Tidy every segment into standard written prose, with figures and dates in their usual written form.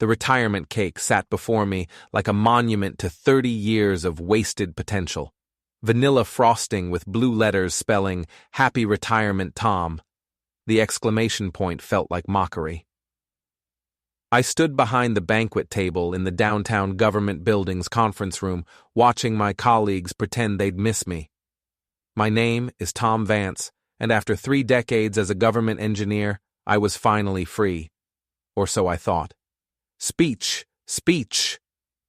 The retirement cake sat before me like a monument to 30 years of wasted potential. Vanilla frosting with blue letters spelling, "Happy Retirement, Tom." The exclamation point felt like mockery. I stood behind the banquet table in the downtown government building's conference room, watching my colleagues pretend they'd miss me. My name is Tom Vance, and after 3 decades as a government engineer, I was finally free. Or so I thought. "Speech! Speech!"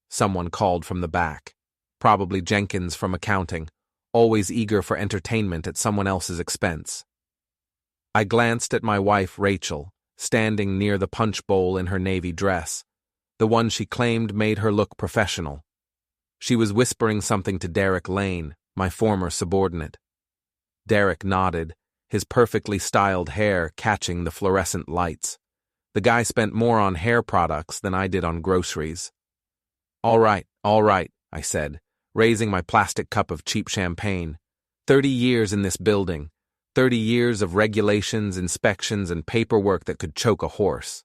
someone called from the back. Probably Jenkins from accounting, always eager for entertainment at someone else's expense. I glanced at my wife, Rachel, standing near the punch bowl in her navy dress, the one she claimed made her look professional. She was whispering something to Derek Lane, my former subordinate. Derek nodded, his perfectly styled hair catching the fluorescent lights. The guy spent more on hair products than I did on groceries. All right, I said, raising my plastic cup of cheap champagne. 30 years in this building. 30 years of regulations, inspections, and paperwork that could choke a horse.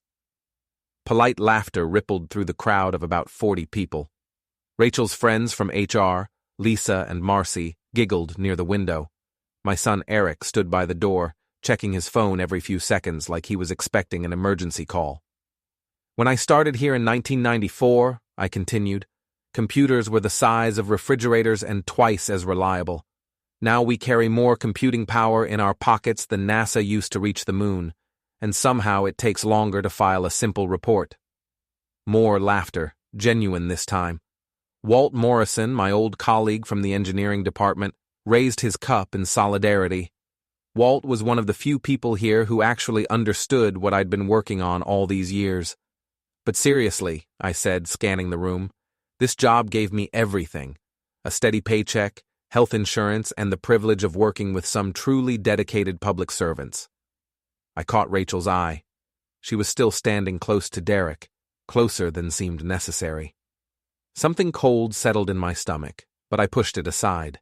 Polite laughter rippled through the crowd of about 40 people. Rachel's friends from HR, Lisa and Marcy, giggled near the window. My son Eric stood by the door, checking his phone every few seconds like he was expecting an emergency call. When I started here in 1994, I continued, computers were the size of refrigerators and twice as reliable. Now we carry more computing power in our pockets than NASA used to reach the moon, and somehow it takes longer to file a simple report. More laughter, genuine this time. Walt Morrison, my old colleague from the engineering department, raised his cup in solidarity. Walt was one of the few people here who actually understood what I'd been working on all these years. But seriously, I said, scanning the room, this job gave me everything. A steady paycheck, health insurance, and the privilege of working with some truly dedicated public servants. I caught Rachel's eye. She was still standing close to Derek, closer than seemed necessary. Something cold settled in my stomach, but I pushed it aside.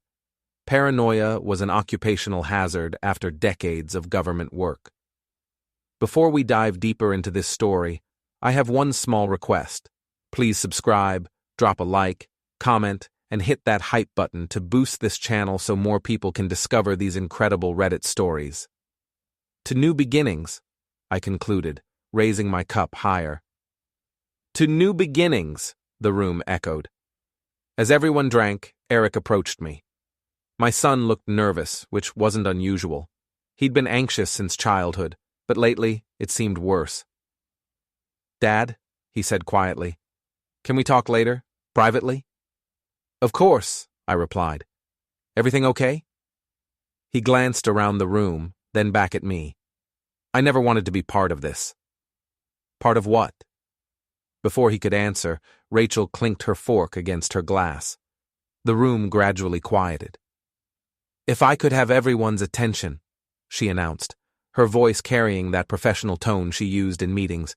Paranoia was an occupational hazard after decades of government work. Before we dive deeper into this story, I have one small request. Please subscribe, drop a like, comment, and hit that hype button to boost this channel so more people can discover these incredible Reddit stories. To new beginnings, I concluded, raising my cup higher. To new beginnings, the room echoed. As everyone drank, Eric approached me. My son looked nervous, which wasn't unusual. He'd been anxious since childhood, but lately it seemed worse. "Dad," he said quietly, "can we talk later, privately?" "Of course," I replied. "Everything okay?" He glanced around the room, then back at me. I never wanted to be part of this. Part of what? Before he could answer, Rachel clinked her fork against her glass. The room gradually quieted. "If I could have everyone's attention," she announced, her voice carrying that professional tone she used in meetings.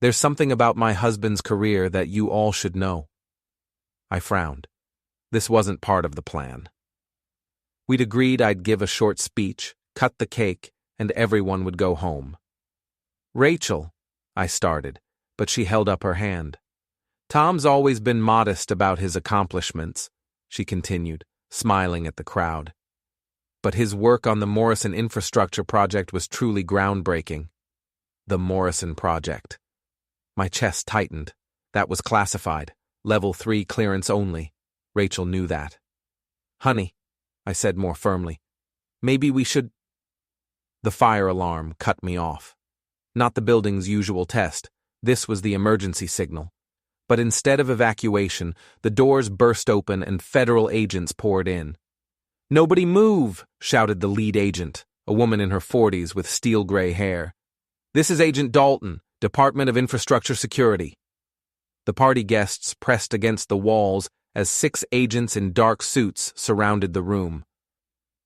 "There's something about my husband's career that you all should know." I frowned. This wasn't part of the plan. We'd agreed I'd give a short speech, cut the cake, and everyone would go home. "Rachel," I started, but she held up her hand. "Tom's always been modest about his accomplishments," she continued, smiling at the crowd. "But his work on the Morrison Infrastructure Project was truly groundbreaking." The Morrison Project. My chest tightened. That was classified. Level 3 clearance only. Rachel knew that. "Honey," I said more firmly, "maybe we should—" The fire alarm cut me off. Not the building's usual test. This was the emergency signal. But instead of evacuation, the doors burst open and federal agents poured in. "Nobody move!" shouted the lead agent, a woman in her 40s with steel-gray hair. "This is Agent Dalton, Department of Infrastructure Security." The party guests pressed against the walls as 6 agents in dark suits surrounded the room.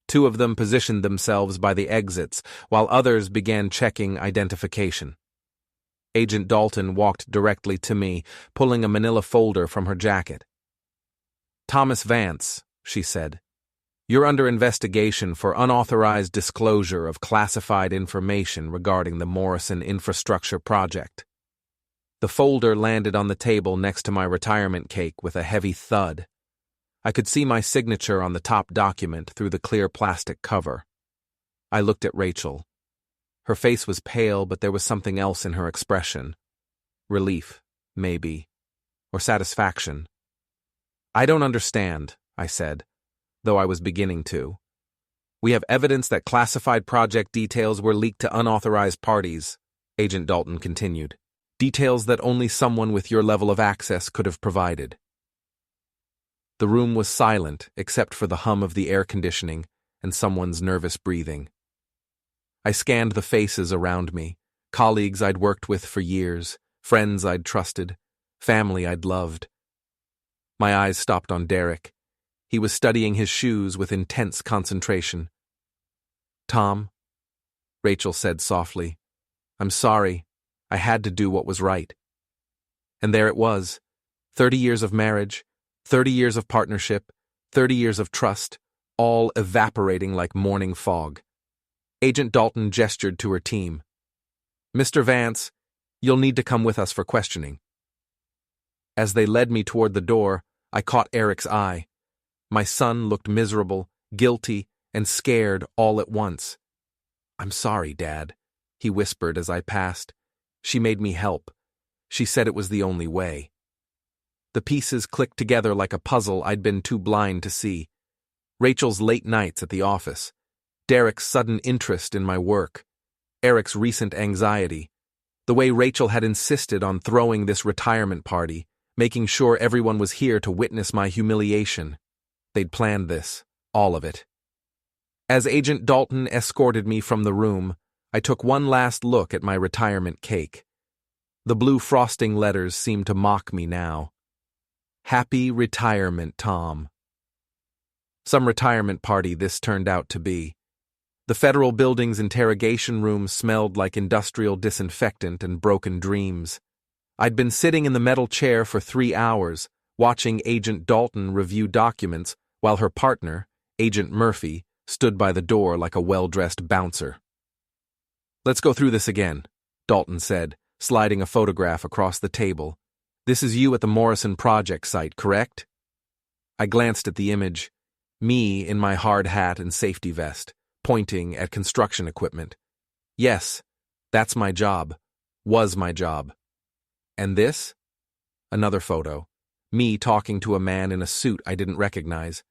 2 of them positioned themselves by the exits, while others began checking identification. Agent Dalton walked directly to me, pulling a manila folder from her jacket. "Thomas Vance," she said, "you're under investigation for unauthorized disclosure of classified information regarding the Morrison Infrastructure Project." The folder landed on the table next to my retirement cake with a heavy thud. I could see my signature on the top document through the clear plastic cover. I looked at Rachel. Her face was pale, but there was something else in her expression. Relief, maybe, or satisfaction. "I don't understand," I said, though I was beginning to. "We have evidence that classified project details were leaked to unauthorized parties," Agent Dalton continued. "Details that only someone with your level of access could have provided." The room was silent except for the hum of the air conditioning and someone's nervous breathing. I scanned the faces around me, colleagues I'd worked with for years, friends I'd trusted, family I'd loved. My eyes stopped on Derek. He was studying his shoes with intense concentration. "Tom," Rachel said softly, "I'm sorry. I had to do what was right." And there it was, 30 years of marriage, 30 years of partnership, 30 years of trust, all evaporating like morning fog. Agent Dalton gestured to her team. "Mr. Vance, you'll need to come with us for questioning." As they led me toward the door, I caught Eric's eye. My son looked miserable, guilty, and scared all at once. "I'm sorry, Dad," he whispered as I passed. "She made me help. She said it was the only way." The pieces clicked together like a puzzle I'd been too blind to see. Rachel's late nights at the office, Derek's sudden interest in my work, Eric's recent anxiety, the way Rachel had insisted on throwing this retirement party, making sure everyone was here to witness my humiliation. They'd planned this, all of it. As Agent Dalton escorted me from the room, I took one last look at my retirement cake. The blue frosting letters seemed to mock me now. "Happy retirement, Tom." Some retirement party this turned out to be. The federal building's interrogation room smelled like industrial disinfectant and broken dreams. I'd been sitting in the metal chair for 3 hours, watching Agent Dalton review documents while her partner, Agent Murphy, stood by the door like a well-dressed bouncer. "Let's go through this again," Dalton said, sliding a photograph across the table. "This is you at the Morrison Project site, correct?" I glanced at the image, me in my hard hat and safety vest, pointing at construction equipment. "Yes, that's my job. Was my job." "And this?" Another photo. Me talking to a man in a suit I didn't recognize.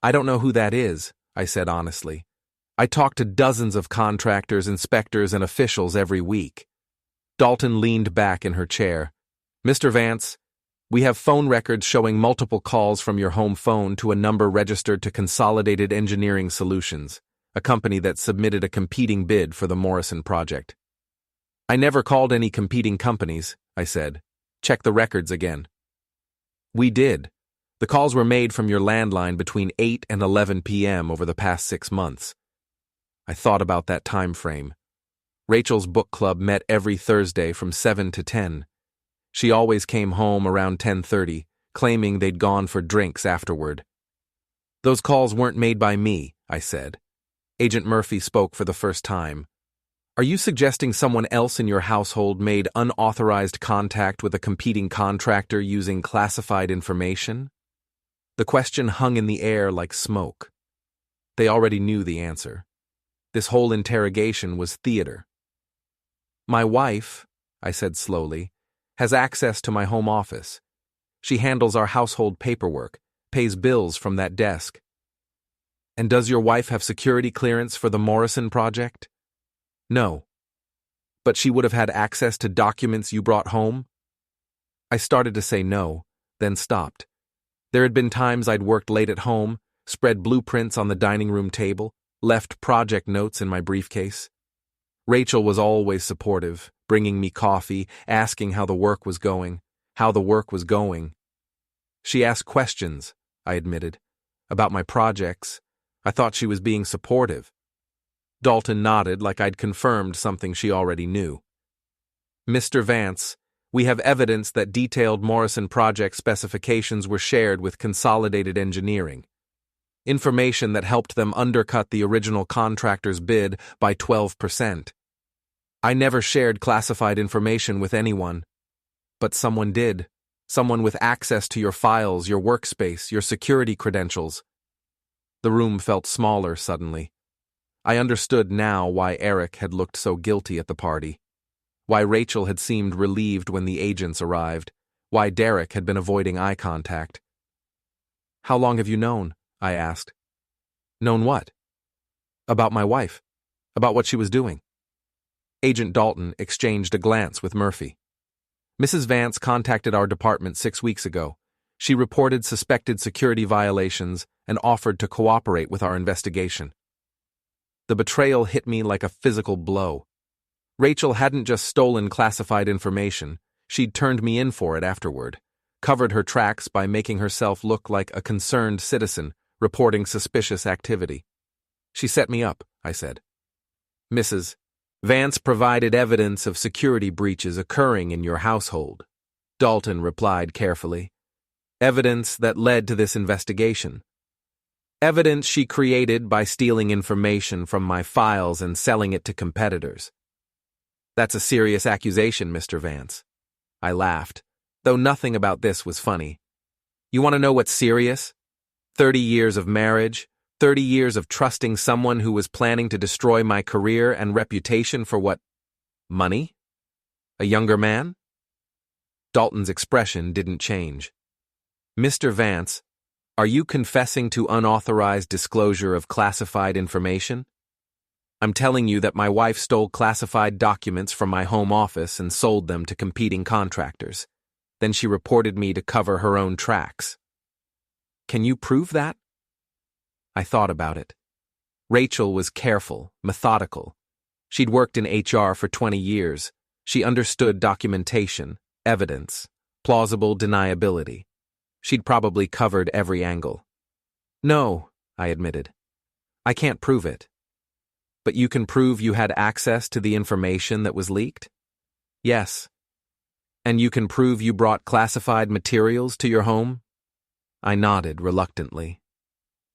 "I don't know who that is," I said honestly. "I talk to dozens of contractors, inspectors, and officials every week." Dalton leaned back in her chair. "Mr. Vance, we have phone records showing multiple calls from your home phone to a number registered to Consolidated Engineering Solutions, a company that submitted a competing bid for the Morrison project." "I never called any competing companies," I said. "Check the records again." "We did. The calls were made from your landline between 8 and 11 p.m. over the past 6 months. I thought about that time frame. Rachel's book club met every Thursday from 7 to 10. She always came home around 10:30, claiming they'd gone for drinks afterward. "Those calls weren't made by me," I said. Agent Murphy spoke for the first time. "Are you suggesting someone else in your household made unauthorized contact with a competing contractor using classified information?" The question hung in the air like smoke. They already knew the answer. This whole interrogation was theater. "My wife," I said slowly, "has access to my home office. She handles our household paperwork, pays bills from that desk." "And does your wife have security clearance for the Morrison project?" "No." "But she would have had access to documents you brought home?" I started to say no, then stopped. There had been times I'd worked late at home, spread blueprints on the dining room table, left project notes in my briefcase. Rachel was always supportive, bringing me coffee, asking how the work was going. She asked questions, I admitted, about my projects. I thought she was being supportive. Dalton nodded like I'd confirmed something she already knew. "Mr. Vance, we have evidence that detailed Morrison project specifications were shared with Consolidated Engineering. Information that helped them undercut the original contractor's bid by 12%. I never shared classified information with anyone." But someone did. Someone with access to your files, your workspace, your security credentials. The room felt smaller suddenly. I understood now why Eric had looked so guilty at the party. Why Rachel had seemed relieved when the agents arrived. Why Derek had been avoiding eye contact. "How long have you known?" I asked. "Known what?" "About my wife. About what she was doing." Agent Dalton exchanged a glance with Murphy. "Mrs. Vance contacted our department 6 weeks ago. She reported suspected security violations and offered to cooperate with our investigation." The betrayal hit me like a physical blow. Rachel hadn't just stolen classified information, she'd turned me in for it afterward, covered her tracks by making herself look like a concerned citizen reporting suspicious activity. "She set me up," I said. "Mrs. Vance provided evidence of security breaches occurring in your household," Dalton replied carefully. "Evidence that led to this investigation. Evidence she created by stealing information from my files and selling it to competitors." "That's a serious accusation, Mr. Vance." I laughed, though nothing about this was funny. "You want to know what's serious? 30 years of marriage, 30 years of trusting someone who was planning to destroy my career and reputation for what? Money? A younger man?" Dalton's expression didn't change. "Mr. Vance, are you confessing to unauthorized disclosure of classified information? I'm telling you that my wife stole classified documents from my home office and sold them to competing contractors. Then she reported me to cover her own tracks. Can you prove that?" I thought about it. Rachel was careful, methodical. She'd worked in HR for 20 years. She understood documentation, evidence, plausible deniability. She'd probably covered every angle. "No," I admitted. "I can't prove it." "But you can prove you had access to the information that was leaked?" "Yes." "And you can prove you brought classified materials to your home?" I nodded reluctantly.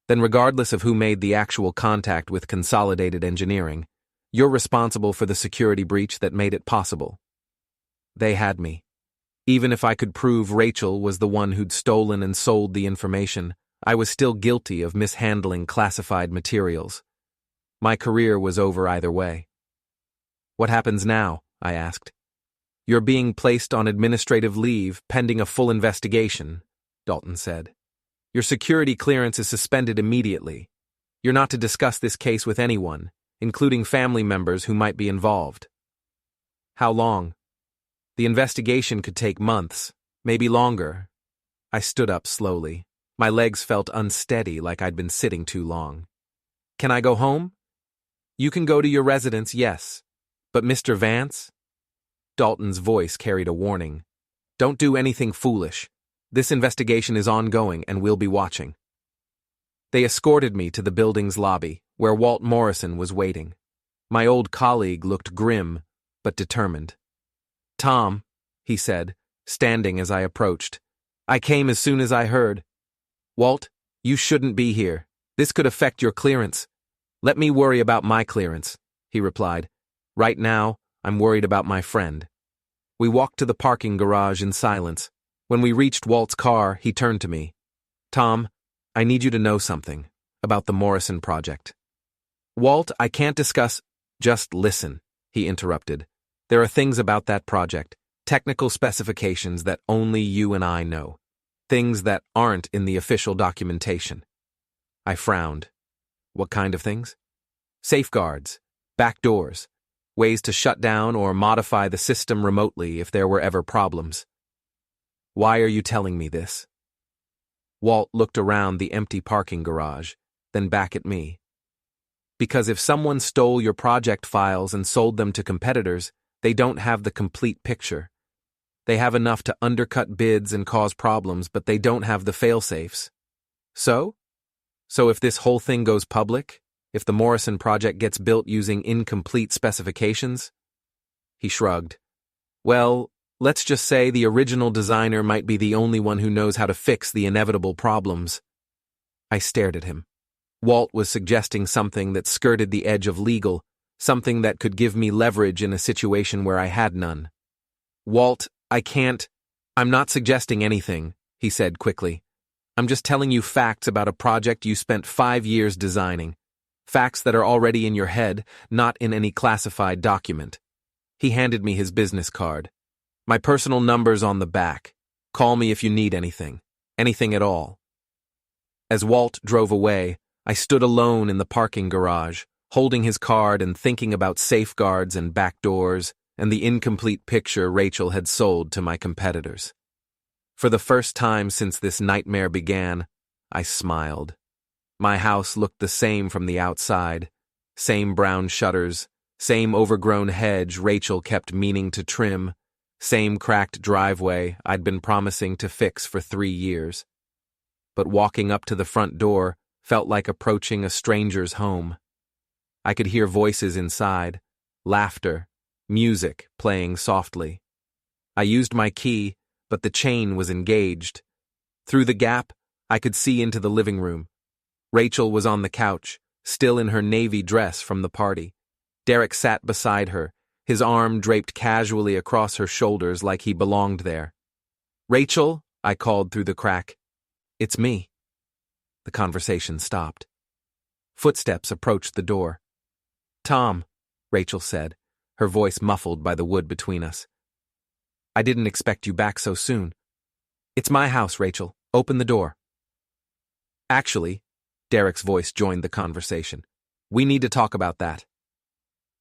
"Then regardless of who made the actual contact with Consolidated Engineering, you're responsible for the security breach that made it possible." They had me. Even if I could prove Rachel was the one who'd stolen and sold the information, I was still guilty of mishandling classified materials. My career was over either way. "What happens now?" I asked. "You're being placed on administrative leave pending a full investigation," Dalton said. "Your security clearance is suspended immediately. You're not to discuss this case with anyone, including family members who might be involved." "How long?" "The investigation could take months, maybe longer." I stood up slowly. My legs felt unsteady, like I'd been sitting too long. "Can I go home?" "You can go to your residence, yes. But Mr. Vance?" Dalton's voice carried a warning. "Don't do anything foolish. This investigation is ongoing and we'll be watching." They escorted me to the building's lobby, where Walt Morrison was waiting. My old colleague looked grim, but determined. "Tom," he said, standing as I approached. "I came as soon as I heard." "Walt, you shouldn't be here. This could affect your clearance." "Let me worry about my clearance," he replied. "Right now, I'm worried about my friend." We walked to the parking garage in silence. When we reached Walt's car, he turned to me. "Tom, I need you to know something about the Morrison Project." "Walt, I can't discuss—" "Just listen," he interrupted. "There are things about that project, technical specifications that only you and I know. Things that aren't in the official documentation." I frowned. "What kind of things?" "Safeguards, backdoors, ways to shut down or modify the system remotely if there were ever problems." "Why are you telling me this?" Walt looked around the empty parking garage, then back at me. "Because if someone stole your project files and sold them to competitors, they don't have the complete picture. They have enough to undercut bids and cause problems, but they don't have the fail-safes. So if this whole thing goes public, if the Morrison project gets built using incomplete specifications?" He shrugged. "Well, let's just say the original designer might be the only one who knows how to fix the inevitable problems." I stared at him. Walt was suggesting something that skirted the edge of legal, something that could give me leverage in a situation where I had none. "Walt, I can't—" I'm not suggesting anything, he said quickly. I'm just telling you facts about a project you spent 5 years designing. Facts that are already in your head, not in any classified document. He handed me his business card. My personal number's on the back. Call me if you need anything. Anything at all. As Walt drove away, I stood alone in the parking garage, holding his card and thinking about safeguards and back doors and the incomplete picture Rachel had sold to my competitors. For the first time since this nightmare began, I smiled. My house looked the same from the outside. Same brown shutters, same overgrown hedge Rachel kept meaning to trim, same cracked driveway I'd been promising to fix for 3 years. But walking up to the front door felt like approaching a stranger's home. I could hear voices inside, laughter, music playing softly. I used my key, but the chain was engaged. Through the gap, I could see into the living room. Rachel was on the couch, still in her navy dress from the party. Derek sat beside her, his arm draped casually across her shoulders like he belonged there. "Rachel," I called through the crack. "It's me." The conversation stopped. Footsteps approached the door. "Tom," Rachel said, her voice muffled by the wood between us. "I didn't expect you back so soon." "It's my house, Rachel. Open the door." "Actually," Derek's voice joined the conversation, "we need to talk about that."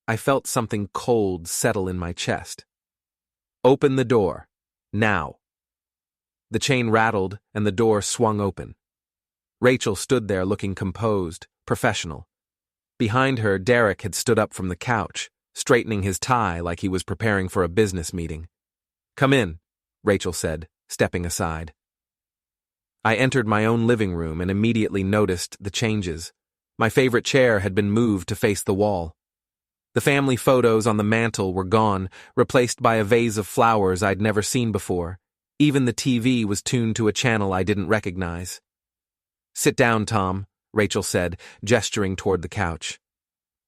I felt something cold settle in my chest. "Open the door. Now." The chain rattled and the door swung open. Rachel stood there looking composed, professional. Behind her, Derek had stood up from the couch, straightening his tie like he was preparing for a business meeting. "Come in," Rachel said, stepping aside. I entered my own living room and immediately noticed the changes. My favorite chair had been moved to face the wall. The family photos on the mantel were gone, replaced by a vase of flowers I'd never seen before. Even the TV was tuned to a channel I didn't recognize. "Sit down, Tom," Rachel said, gesturing toward the couch.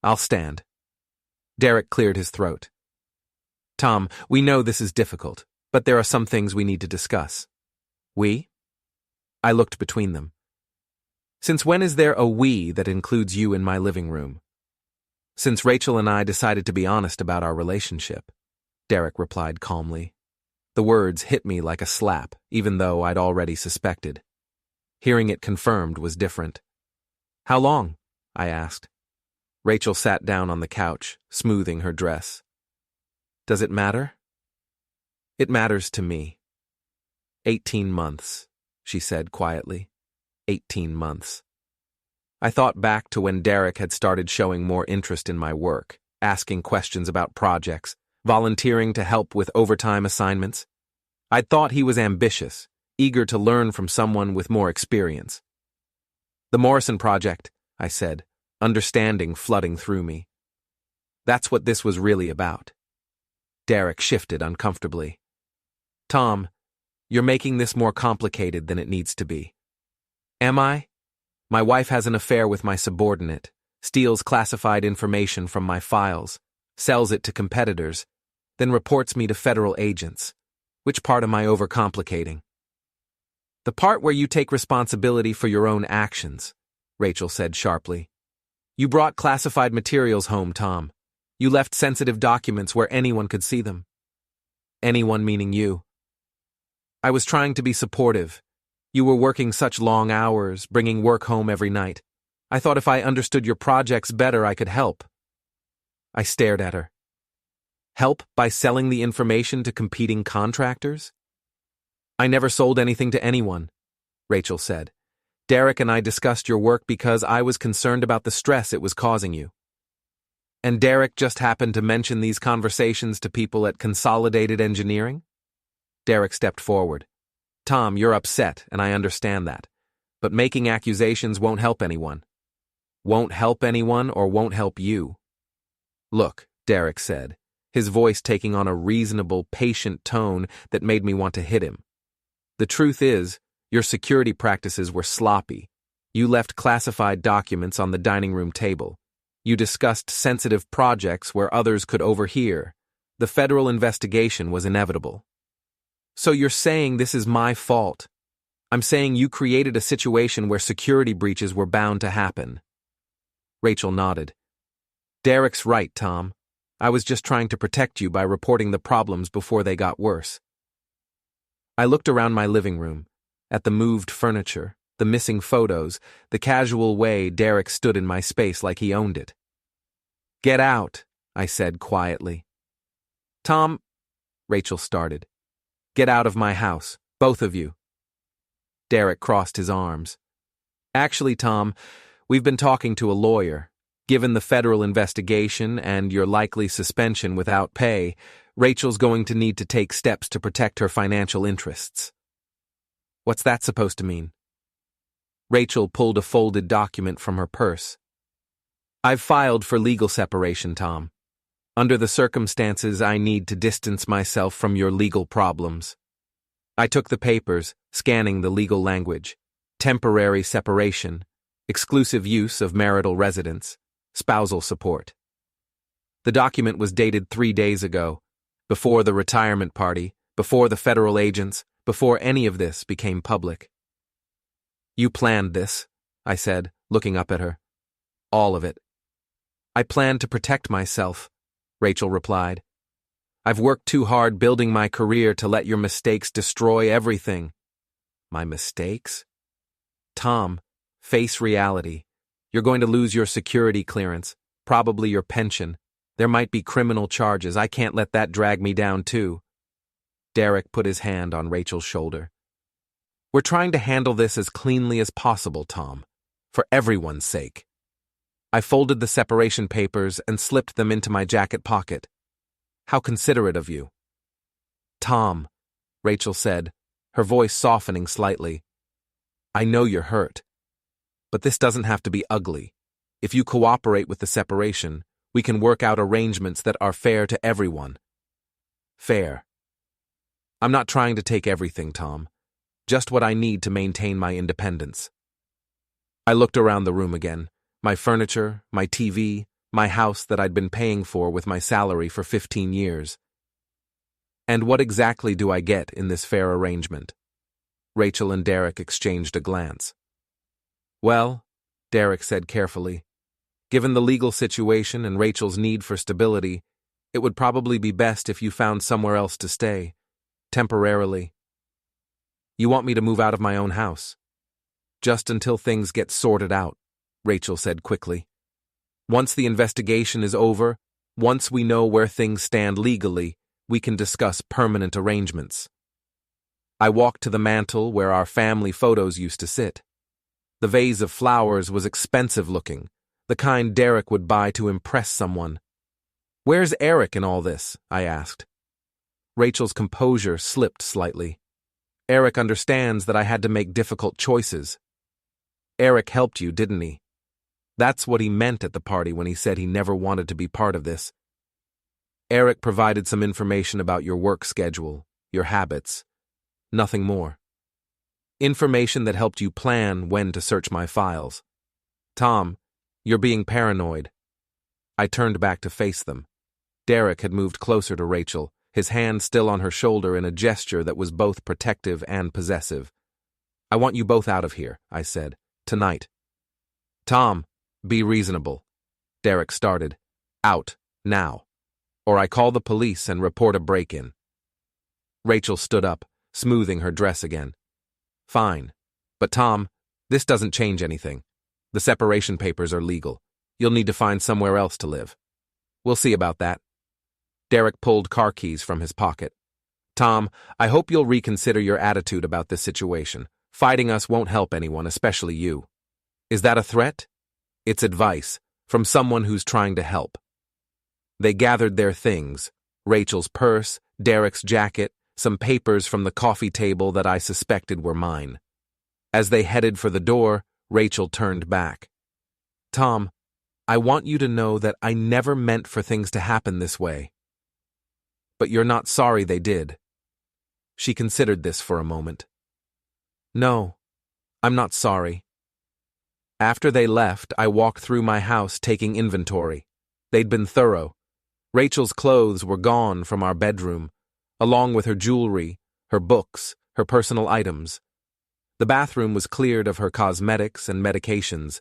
"I'll stand." Derek cleared his throat. "Tom, we know this is difficult, but there are some things we need to discuss." "We?" I looked between them. "Since when is there a we that includes you in my living room?" "Since Rachel and I decided to be honest about our relationship," Derek replied calmly. The words hit me like a slap, even though I'd already suspected. Hearing it confirmed was different. "How long?" I asked. Rachel sat down on the couch, smoothing her dress. "Does it matter?" "It matters to me." 18 months, she said quietly. 18 months. I thought back to when Derek had started showing more interest in my work, asking questions about projects, volunteering to help with overtime assignments. I'd thought he was ambitious, eager to learn from someone with more experience. "The Morrison Project," I said, understanding flooding through me. "That's what this was really about." Derek shifted uncomfortably. "Tom, you're making this more complicated than it needs to be." "Am I? My wife has an affair with my subordinate, steals classified information from my files, sells it to competitors, then reports me to federal agents. Which part am I overcomplicating?" "The part where you take responsibility for your own actions," Rachel said sharply. "You brought classified materials home, Tom. You left sensitive documents where anyone could see them." "Anyone meaning you." "I was trying to be supportive. You were working such long hours, bringing work home every night. I thought if I understood your projects better, I could help." I stared at her. "Help by selling the information to competing contractors?" "I never sold anything to anyone," Rachel said. "Derek and I discussed your work because I was concerned about the stress it was causing you." "And Derek just happened to mention these conversations to people at Consolidated Engineering?" Derek stepped forward. "Tom, you're upset, and I understand that. But making accusations won't help anyone." "Won't help anyone or won't help you?" "Look," Derek said, his voice taking on a reasonable, patient tone that made me want to hit him. "The truth is, your security practices were sloppy. You left classified documents on the dining room table. You discussed sensitive projects where others could overhear. The federal investigation was inevitable." So you're saying this is my fault? I'm saying you created a situation where security breaches were bound to happen. Rachel nodded. Derek's right, Tom. I was just trying to protect you by reporting the problems before they got worse. I looked around my living room, at the moved furniture, the missing photos, the casual way Derek stood in my space like he owned it. Get out, I said quietly. Tom, Rachel started. Get out of my house, both of you. Derek crossed his arms. Actually, Tom, we've been talking to a lawyer. Given the federal investigation and your likely suspension without pay, Rachel's going to need to take steps to protect her financial interests. What's that supposed to mean? Rachel pulled a folded document from her purse. I've filed for legal separation, Tom. Under the circumstances, I need to distance myself from your legal problems. I took the papers, scanning the legal language. Temporary separation, exclusive use of marital residence, spousal support. The document was dated 3 days ago, before the retirement party, before the federal agents, before any of this became public. You planned this, I said, looking up at her. All of it. I planned to protect myself, Rachel replied. I've worked too hard building my career to let your mistakes destroy everything. My mistakes? Tom, face reality. You're going to lose your security clearance, probably your pension. There might be criminal charges. I can't let that drag me down too. Derek put his hand on Rachel's shoulder. We're trying to handle this as cleanly as possible, Tom, for everyone's sake. I folded the separation papers and slipped them into my jacket pocket. How considerate of you. Tom, Rachel said, her voice softening slightly. I know you're hurt. But this doesn't have to be ugly. If you cooperate with the separation, we can work out arrangements that are fair to everyone. Fair. I'm not trying to take everything, Tom. Just what I need to maintain my independence. I looked around the room again. My furniture, my TV, my house that I'd been paying for with my salary for 15 years. And what exactly do I get in this fair arrangement? Rachel and Derek exchanged a glance. Well, Derek said carefully, given the legal situation and Rachel's need for stability, it would probably be best if you found somewhere else to stay, temporarily. You want me to move out of my own house? Just until things get sorted out, Rachel said quickly. Once the investigation is over, once we know where things stand legally, we can discuss permanent arrangements. I walked to the mantel where our family photos used to sit. The vase of flowers was expensive looking, the kind Derek would buy to impress someone. Where's Eric in all this? I asked. Rachel's composure slipped slightly. Eric understands that I had to make difficult choices. Eric helped you, didn't he? That's what he meant at the party when he said he never wanted to be part of this. Eric provided some information about your work schedule, your habits. Nothing more. Information that helped you plan when to search my files. Tom, you're being paranoid. I turned back to face them. Derek had moved closer to Rachel, his hand still on her shoulder in a gesture that was both protective and possessive. I want you both out of here, I said. Tonight. Tom, be reasonable. Derek started. Out, now. Or I call the police and report a break-in. Rachel stood up, smoothing her dress again. Fine. But Tom, this doesn't change anything. The separation papers are legal. You'll need to find somewhere else to live. We'll see about that. Derek pulled car keys from his pocket. Tom, I hope you'll reconsider your attitude about this situation. Fighting us won't help anyone, especially you. Is that a threat? It's advice, from someone who's trying to help. They gathered their things, Rachel's purse, Derek's jacket, some papers from the coffee table that I suspected were mine. As they headed for the door, Rachel turned back. Tom, I want you to know that I never meant for things to happen this way. But you're not sorry they did. She considered this for a moment. No, I'm not sorry. After they left, I walked through my house taking inventory. They'd been thorough. Rachel's clothes were gone from our bedroom, along with her jewelry, her books, her personal items. The bathroom was cleared of her cosmetics and medications.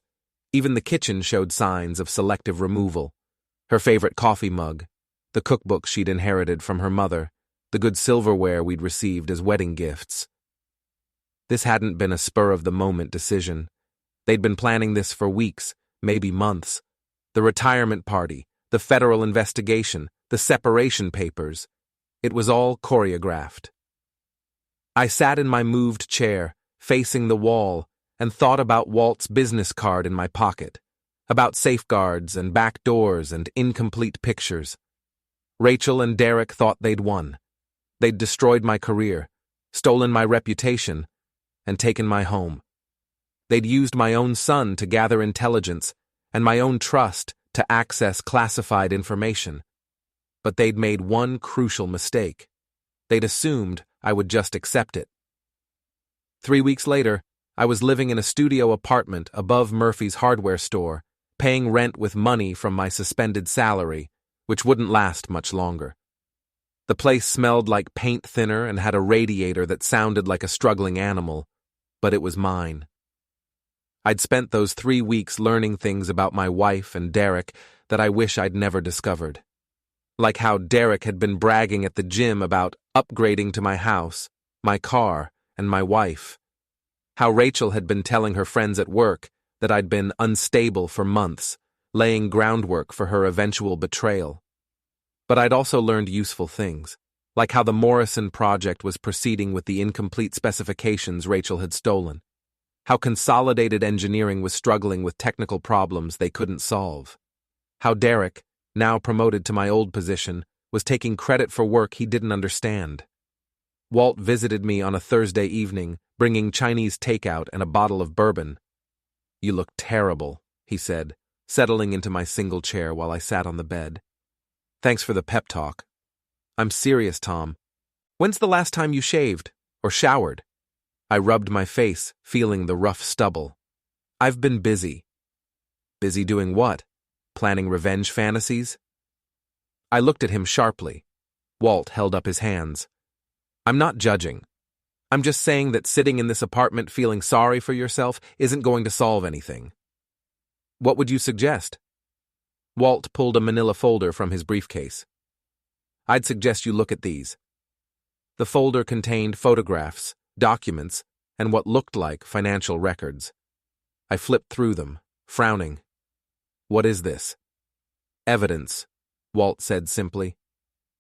Even the kitchen showed signs of selective removal. Her favorite coffee mug, the cookbook she'd inherited from her mother, the good silverware we'd received as wedding gifts. This hadn't been a spur-of-the-moment decision. They'd been planning this for weeks, maybe months. The retirement party, the federal investigation, the separation papers. It was all choreographed. I sat in my moved chair, facing the wall, and thought about Walt's business card in my pocket, about safeguards and back doors and incomplete pictures. Rachel and Derek thought they'd won. They'd destroyed my career, stolen my reputation, and taken my home. They'd used my own son to gather intelligence and my own trust to access classified information. But they'd made one crucial mistake. They'd assumed I would just accept it. 3 weeks later, I was living in a studio apartment above Murphy's hardware store, paying rent with money from my suspended salary, which wouldn't last much longer. The place smelled like paint thinner and had a radiator that sounded like a struggling animal, but it was mine. I'd spent those 3 weeks learning things about my wife and Derek that I wish I'd never discovered. Like how Derek had been bragging at the gym about upgrading to my house, my car, and my wife. How Rachel had been telling her friends at work that I'd been unstable for months, laying groundwork for her eventual betrayal. But I'd also learned useful things, like how the Morrison project was proceeding with the incomplete specifications Rachel had stolen, how consolidated engineering was struggling with technical problems they couldn't solve, how Derek, now promoted to my old position, was taking credit for work he didn't understand. Walt visited me on a Thursday evening, bringing Chinese takeout and a bottle of bourbon. "You look terrible," he said, settling into my single chair while I sat on the bed. "Thanks for the pep talk. I'm serious, Tom. When's the last time you shaved or showered?" I rubbed my face, feeling the rough stubble. "I've been busy." "Busy doing what? Planning revenge fantasies?" I looked at him sharply. Walt held up his hands. "I'm not judging. I'm just saying that sitting in this apartment feeling sorry for yourself isn't going to solve anything." "What would you suggest?" Walt pulled a manila folder from his briefcase. "I'd suggest you look at these." The folder contained photographs, documents, and what looked like financial records. I flipped through them, frowning. "What is this?" "Evidence," Walt said simply.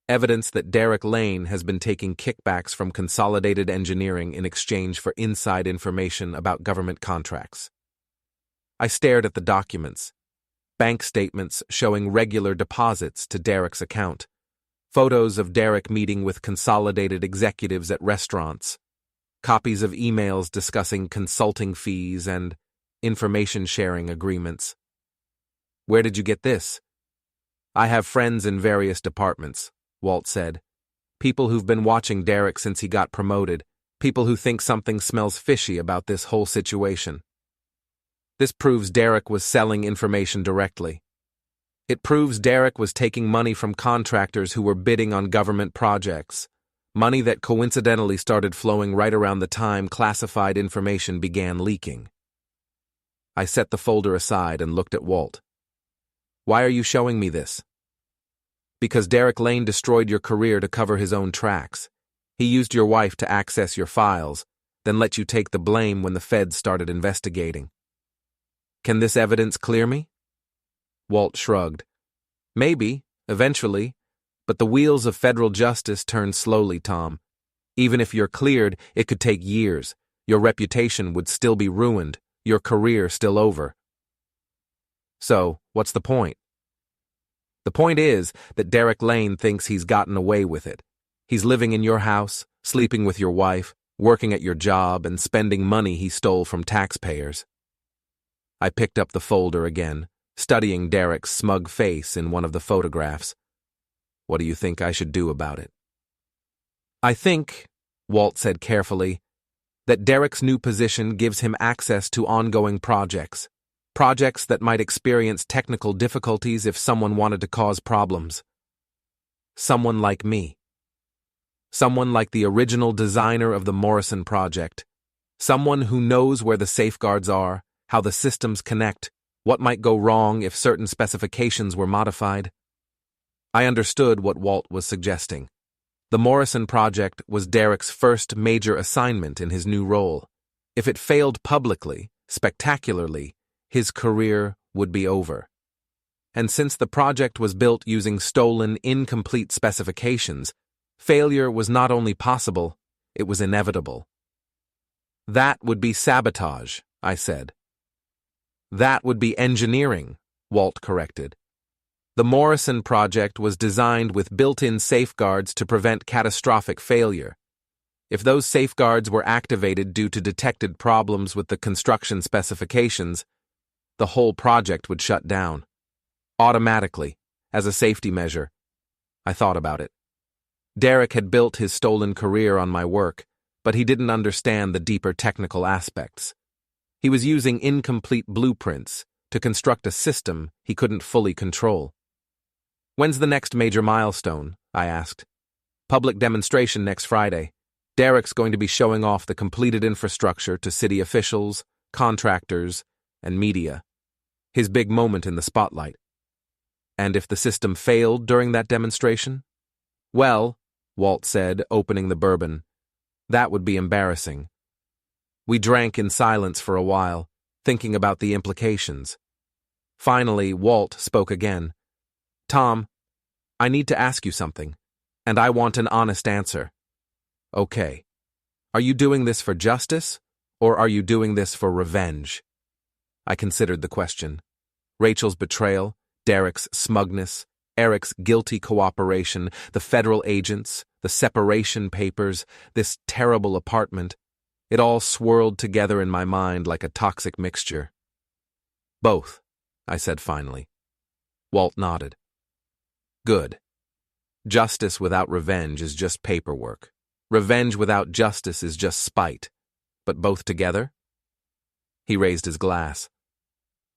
"Evidence that Derek Lane has been taking kickbacks from Consolidated Engineering in exchange for inside information about government contracts." I stared at the documents. Bank statements showing regular deposits to Derek's account. Photos of Derek meeting with Consolidated executives at restaurants. Copies of emails discussing consulting fees and information-sharing agreements. "Where did you get this?" "I have friends in various departments," Walt said. "People who've been watching Derek since he got promoted. People who think something smells fishy about this whole situation. This proves Derek was selling information directly. It proves Derek was taking money from contractors who were bidding on government projects. Money that coincidentally started flowing right around the time classified information began leaking." I set the folder aside and looked at Walt. "Why are you showing me this?" "Because Derek Lane destroyed your career to cover his own tracks. He used your wife to access your files, then let you take the blame when the feds started investigating." "Can this evidence clear me?" Walt shrugged. "Maybe, eventually, but the wheels of federal justice turn slowly, Tom. Even if you're cleared, it could take years. Your reputation would still be ruined, your career still over." "So, what's the point?" "The point is that Derek Lane thinks he's gotten away with it. He's living in your house, sleeping with your wife, working at your job, and spending money he stole from taxpayers." I picked up the folder again, studying Derek's smug face in one of the photographs. "What do you think I should do about it?" "I think," Walt said carefully, "that Derek's new position gives him access to ongoing projects. Projects that might experience technical difficulties if someone wanted to cause problems. Someone like me. Someone like the original designer of the Morrison Project. Someone who knows where the safeguards are, how the systems connect, what might go wrong if certain specifications were modified. I understood what Walt was suggesting. The Morrison Project was Derek's first major assignment in his new role. If it failed publicly, spectacularly, his career would be over. And since the project was built using stolen, incomplete specifications, failure was not only possible, it was inevitable. That would be sabotage, I said. That would be engineering, Walt corrected. The Morrison Project was designed with built-in safeguards to prevent catastrophic failure. If those safeguards were activated due to detected problems with the construction specifications, the whole project would shut down. Automatically, as a safety measure. I thought about it. Derek had built his stolen career on my work, but he didn't understand the deeper technical aspects. He was using incomplete blueprints to construct a system he couldn't fully control. When's the next major milestone? I asked. Public demonstration next Friday. Derek's going to be showing off the completed infrastructure to city officials, contractors, and media. His big moment in the spotlight. And if the system failed during that demonstration? Well, Walt said, opening the bourbon, that would be embarrassing. We drank in silence for a while, thinking about the implications. Finally, Walt spoke again. Tom, I need to ask you something, and I want an honest answer. Okay. Are you doing this for justice, or are you doing this for revenge? I considered the question. Rachel's betrayal, Derek's smugness, Eric's guilty cooperation, the federal agents, the separation papers, this terrible apartment. It all swirled together in my mind like a toxic mixture. Both, I said finally. Walt nodded. Good. Justice without revenge is just paperwork. Revenge without justice is just spite. But both together? He raised his glass.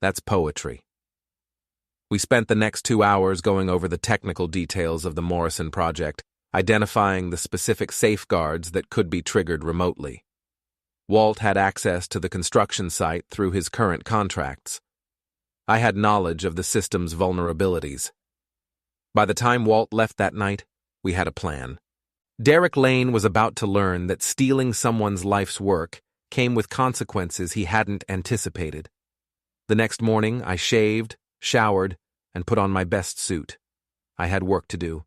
That's poetry. We spent the next 2 hours going over the technical details of the Morrison Project, identifying the specific safeguards that could be triggered remotely. Walt had access to the construction site through his current contracts. I had knowledge of the system's vulnerabilities. By the time Walt left that night, we had a plan. Derek Lane was about to learn that stealing someone's life's work came with consequences he hadn't anticipated. The next morning, I shaved, showered, and put on my best suit. I had work to do.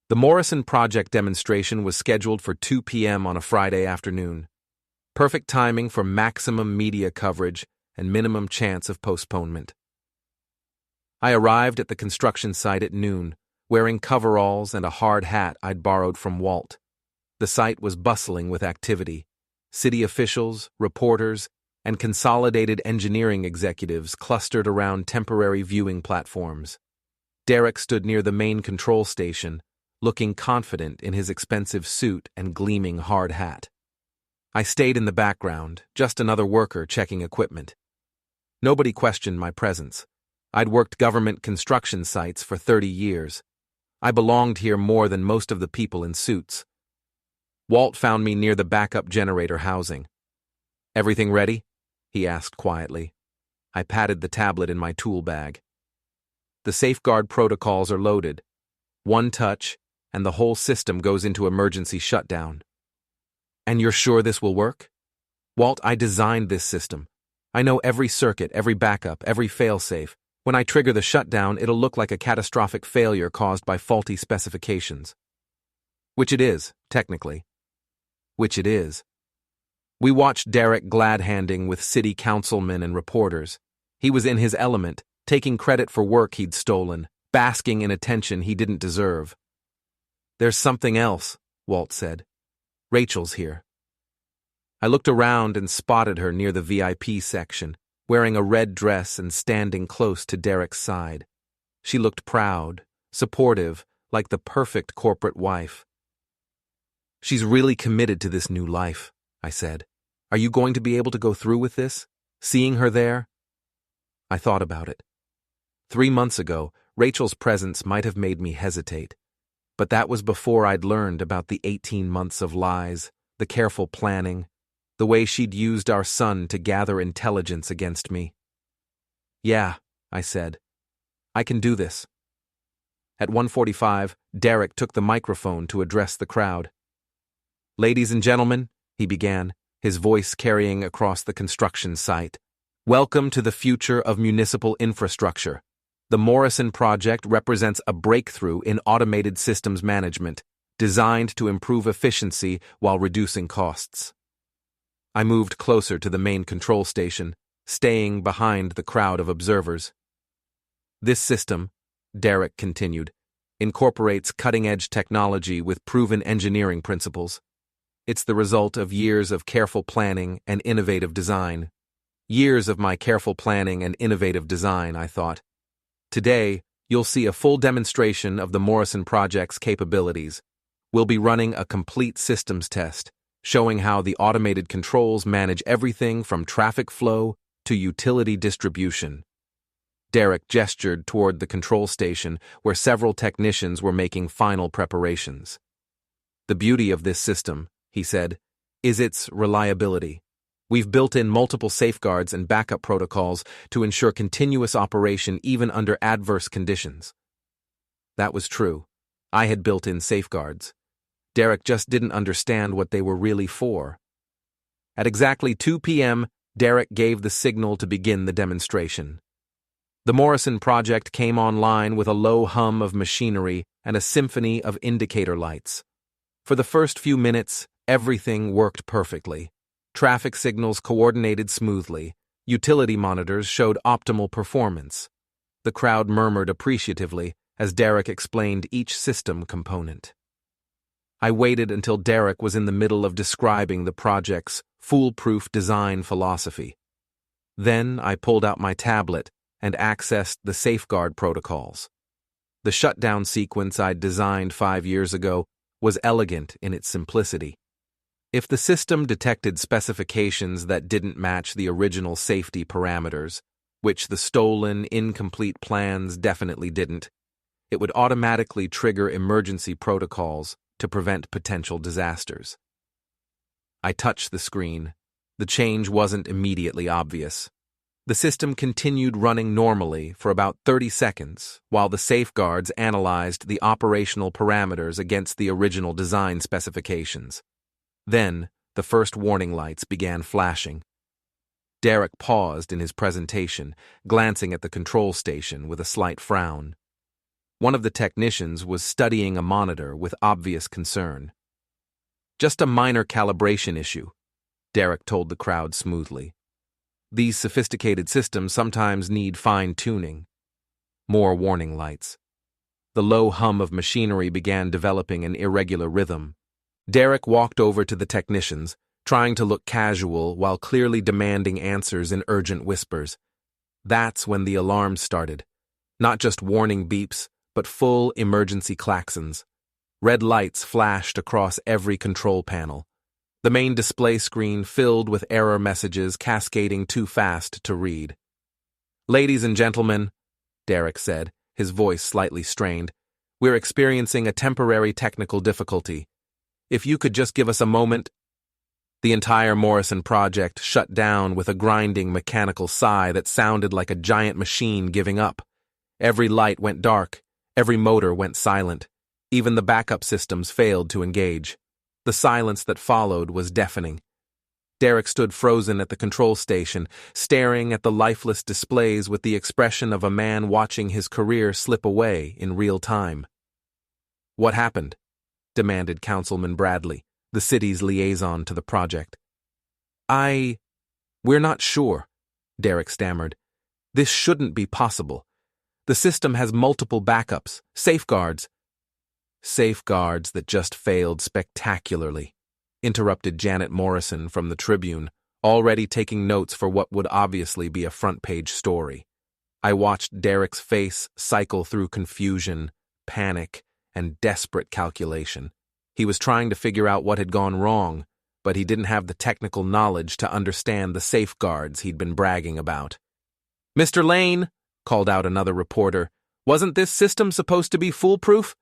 The Morrison Project demonstration was scheduled for 2 p.m. on a Friday afternoon. Perfect timing for maximum media coverage and minimum chance of postponement. I arrived at the construction site at noon, wearing coveralls and a hard hat I'd borrowed from Walt. The site was bustling with activity. City officials, reporters, and consolidated engineering executives clustered around temporary viewing platforms. Derek stood near the main control station, looking confident in his expensive suit and gleaming hard hat. I stayed in the background, just another worker checking equipment. Nobody questioned my presence. I'd worked government construction sites for 30 years. I belonged here more than most of the people in suits. Walt found me near the backup generator housing. Everything ready? He asked quietly. I patted the tablet in my tool bag. The safeguard protocols are loaded. One touch, and the whole system goes into emergency shutdown. And you're sure this will work? Walt, I designed this system. I know every circuit, every backup, every failsafe. When I trigger the shutdown, it'll look like a catastrophic failure caused by faulty specifications. Which it is, technically. Which it is. We watched Derek glad-handing with city councilmen and reporters. He was in his element, taking credit for work he'd stolen, basking in attention he didn't deserve. There's something else, Walt said. Rachel's here. I looked around and spotted her near the VIP section, wearing a red dress and standing close to Derek's side. She looked proud, supportive, like the perfect corporate wife. She's really committed to this new life, I said. Are you going to be able to go through with this? Seeing her there? I thought about it. 3 months ago, Rachel's presence might have made me hesitate. But that was before I'd learned about the 18 months of lies, the careful planning, the way she'd used our son to gather intelligence against me. "Yeah," I said. "I can do this." At 1:45, Derek took the microphone to address the crowd. "Ladies and gentlemen," he began, his voice carrying across the construction site, "welcome to the future of municipal infrastructure. The Morrison Project represents a breakthrough in automated systems management, designed to improve efficiency while reducing costs." I moved closer to the main control station, staying behind the crowd of observers. "This system," Derek continued, "incorporates cutting-edge technology with proven engineering principles. It's the result of years of careful planning and innovative design." Years of my careful planning and innovative design, I thought. Today, you'll see a full demonstration of the Morrison Project's capabilities. We'll be running a complete systems test, showing how the automated controls manage everything from traffic flow to utility distribution. Derek gestured toward the control station, where several technicians were making final preparations. "The beauty of this system," he said, "is its reliability. We've built in multiple safeguards and backup protocols to ensure continuous operation even under adverse conditions." That was true. I had built in safeguards. Derek just didn't understand what they were really for. At exactly 2 p.m., Derek gave the signal to begin the demonstration. The Morrison Project came online with a low hum of machinery and a symphony of indicator lights. For the first few minutes, everything worked perfectly. Traffic signals coordinated smoothly. Utility monitors showed optimal performance. The crowd murmured appreciatively as Derek explained each system component. I waited until Derek was in the middle of describing the project's foolproof design philosophy. Then I pulled out my tablet and accessed the safeguard protocols. The shutdown sequence I'd designed 5 years ago was elegant in its simplicity. If the system detected specifications that didn't match the original safety parameters, which the stolen, incomplete plans definitely didn't, it would automatically trigger emergency protocols to prevent potential disasters. I touched the screen. The change wasn't immediately obvious. The system continued running normally for about 30 seconds while the safeguards analyzed the operational parameters against the original design specifications. Then, the first warning lights began flashing. Derek paused in his presentation, glancing at the control station with a slight frown. One of the technicians was studying a monitor with obvious concern. "Just a minor calibration issue," Derek told the crowd smoothly. "These sophisticated systems sometimes need fine-tuning." More warning lights. The low hum of machinery began developing an irregular rhythm. Derek walked over to the technicians, trying to look casual while clearly demanding answers in urgent whispers. That's when the alarms started. Not just warning beeps, but full emergency klaxons. Red lights flashed across every control panel. The main display screen filled with error messages cascading too fast to read. "Ladies and gentlemen," Derek said, his voice slightly strained, "we're experiencing a temporary technical difficulty. If you could just give us a moment." The entire Morrison Project shut down with a grinding mechanical sigh that sounded like a giant machine giving up. Every light went dark. Every motor went silent. Even the backup systems failed to engage. The silence that followed was deafening. Derek stood frozen at the control station, staring at the lifeless displays with the expression of a man watching his career slip away in real time. "What happened?" demanded Councilman Bradley, the city's liaison to the project. "We're not sure," Derek stammered. "This shouldn't be possible. The system has multiple backups, safeguards." "Safeguards that just failed spectacularly," interrupted Janet Morrison from the Tribune, already taking notes for what would obviously be a front-page story. I watched Derek's face cycle through confusion, panic, and desperate calculation. He was trying to figure out what had gone wrong, but he didn't have the technical knowledge to understand the safeguards he'd been bragging about. "Mr. Lane," called out another reporter, "wasn't this system supposed to be foolproof?"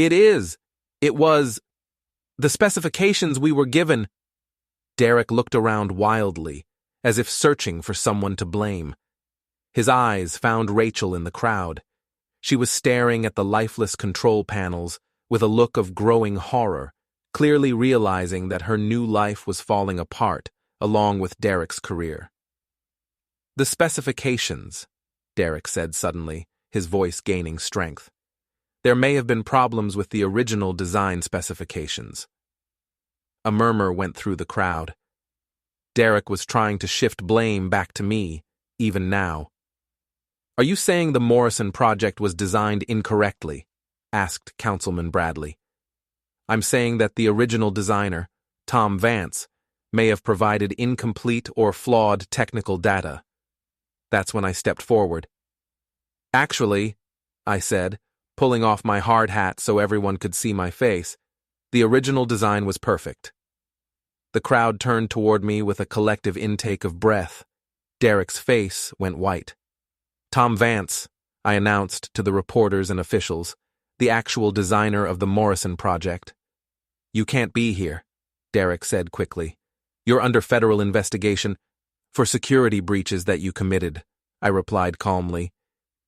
It is. It was. The specifications we were given. Derek looked around wildly, as if searching for someone to blame. His eyes found Rachel in the crowd. She was staring at the lifeless control panels with a look of growing horror, clearly realizing that her new life was falling apart, along with Derek's career. The specifications, Derek said suddenly, his voice gaining strength. There may have been problems with the original design specifications. A murmur went through the crowd. Derek was trying to shift blame back to me, even now. Are you saying the Morrison Project was designed incorrectly? Asked Councilman Bradley. I'm saying that the original designer, Tom Vance, may have provided incomplete or flawed technical data. That's when I stepped forward. Actually, I said, pulling off my hard hat so everyone could see my face, the original design was perfect. The crowd turned toward me with a collective intake of breath. Derek's face went white. Tom Vance, I announced to the reporters and officials, the actual designer of the Morrison Project. You can't be here, Derek said quickly. You're under federal investigation for security breaches that you committed, I replied calmly,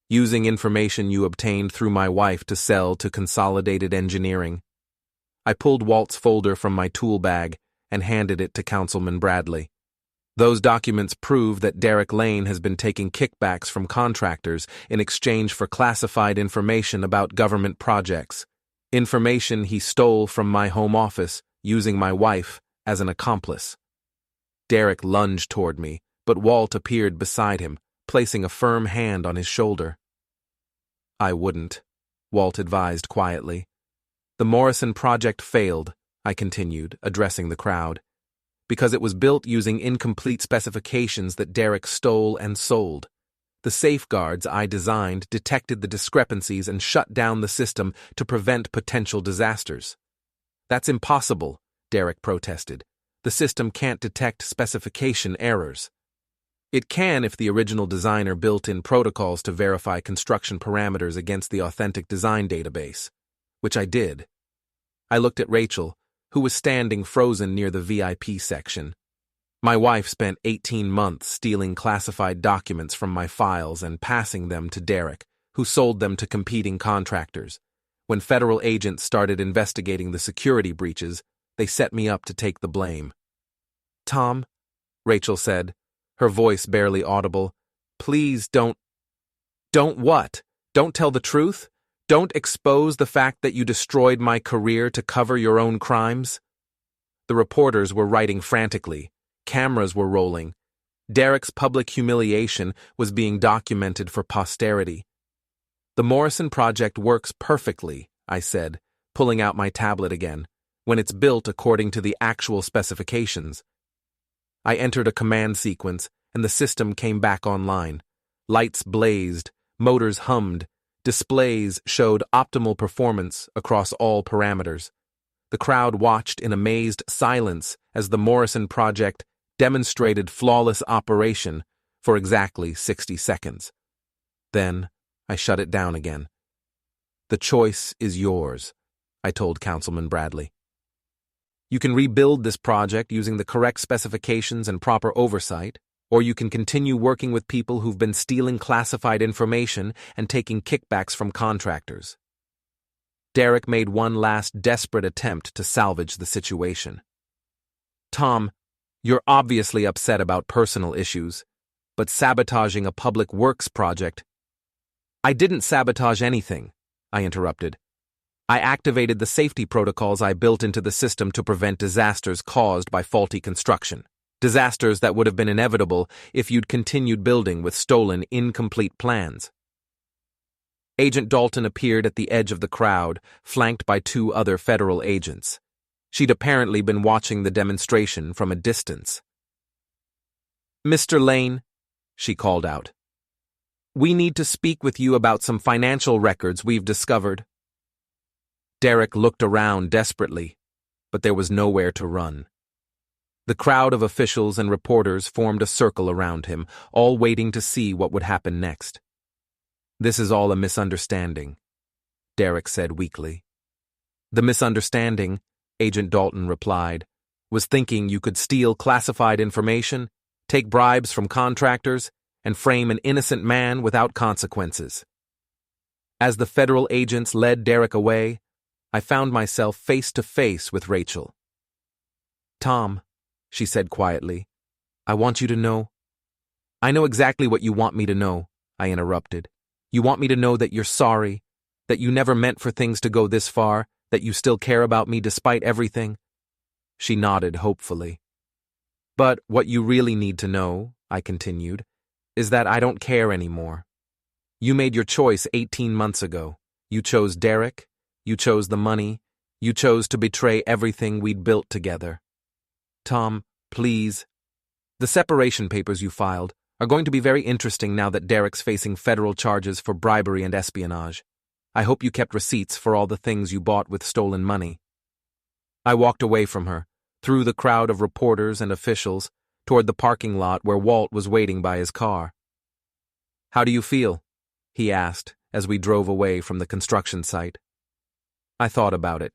using information you obtained through my wife to sell to Consolidated Engineering. I pulled Walt's folder from my tool bag and handed it to Councilman Bradley. Those documents prove that Derek Lane has been taking kickbacks from contractors in exchange for classified information about government projects, information he stole from my home office using my wife as an accomplice. Derek lunged toward me, but Walt appeared beside him, placing a firm hand on his shoulder. I wouldn't, Walt advised quietly. The Morrison Project failed, I continued, addressing the crowd, because it was built using incomplete specifications that Derek stole and sold. The safeguards I designed detected the discrepancies and shut down the system to prevent potential disasters. That's impossible, Derek protested. The system can't detect specification errors. It can if the original designer built in protocols to verify construction parameters against the authentic design database, which I did. I looked at Rachel, who was standing frozen near the VIP section. My wife spent 18 months stealing classified documents from my files and passing them to Derek, who sold them to competing contractors. When federal agents started investigating the security breaches, they set me up to take the blame. Tom, Rachel said, her voice barely audible, please don't. Don't what? Don't tell the truth? Don't expose the fact that you destroyed my career to cover your own crimes? The reporters were writing frantically. Cameras were rolling. Derek's public humiliation was being documented for posterity. The Morrison Project works perfectly, I said, pulling out my tablet again, when it's built according to the actual specifications. I entered a command sequence, and the system came back online. Lights blazed, motors hummed, displays showed optimal performance across all parameters. The crowd watched in amazed silence as the Morrison Project demonstrated flawless operation for exactly 60 seconds. Then, I shut it down again. The choice is yours, I told Councilman Bradley. You can rebuild this project using the correct specifications and proper oversight, or you can continue working with people who've been stealing classified information and taking kickbacks from contractors. Derek made one last desperate attempt to salvage the situation. Tom, you're obviously upset about personal issues, but sabotaging a public works project— I didn't sabotage anything, I interrupted. I activated the safety protocols I built into the system to prevent disasters caused by faulty construction. Disasters that would have been inevitable if you'd continued building with stolen, incomplete plans. Agent Dalton appeared at the edge of the crowd, flanked by 2 other federal agents. She'd apparently been watching the demonstration from a distance. Mr. Lane, she called out. We need to speak with you about some financial records we've discovered. Derek looked around desperately, but there was nowhere to run. The crowd of officials and reporters formed a circle around him, all waiting to see what would happen next. This is all a misunderstanding, Derek said weakly. The misunderstanding, Agent Dalton replied, was thinking you could steal classified information, take bribes from contractors, and frame an innocent man without consequences. As the federal agents led Derek away, I found myself face to face with Rachel. "Tom," she said quietly, "I want you to know—" "I know exactly what you want me to know," I interrupted. "You want me to know that you're sorry, that you never meant for things to go this far, that you still care about me despite everything?" She nodded hopefully. "But what you really need to know," I continued, "is that I don't care anymore. You made your choice 18 months ago. You chose Derek, you chose the money, you chose to betray everything we'd built together. Tom, please. The separation papers you filed are going to be very interesting now that Derek's facing federal charges for bribery and espionage. I hope you kept receipts for all the things you bought with stolen money." I walked away from her, through the crowd of reporters and officials, toward the parking lot where Walt was waiting by his car. "How do you feel?" he asked as we drove away from the construction site. I thought about it.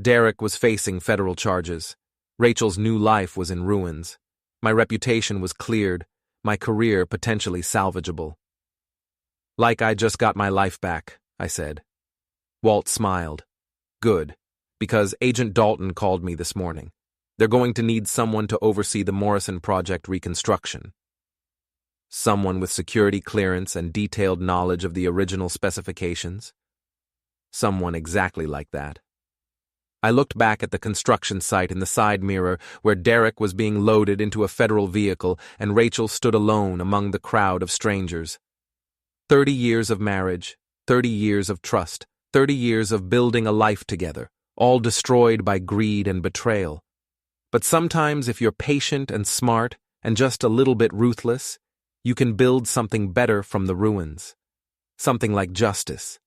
Derek was facing federal charges. Rachel's new life was in ruins. My reputation was cleared, my career potentially salvageable. "Like I just got my life back," I said. Walt smiled. "Good, because Agent Dalton called me this morning. They're going to need someone to oversee the Morrison Project reconstruction. Someone with security clearance and detailed knowledge of the original specifications. Someone exactly like that." I looked back at the construction site in the side mirror where Derek was being loaded into a federal vehicle and Rachel stood alone among the crowd of strangers. 30 years of marriage, 30 years of trust, 30 years of building a life together, all destroyed by greed and betrayal. But sometimes if you're patient and smart and just a little bit ruthless, you can build something better from the ruins. Something like justice,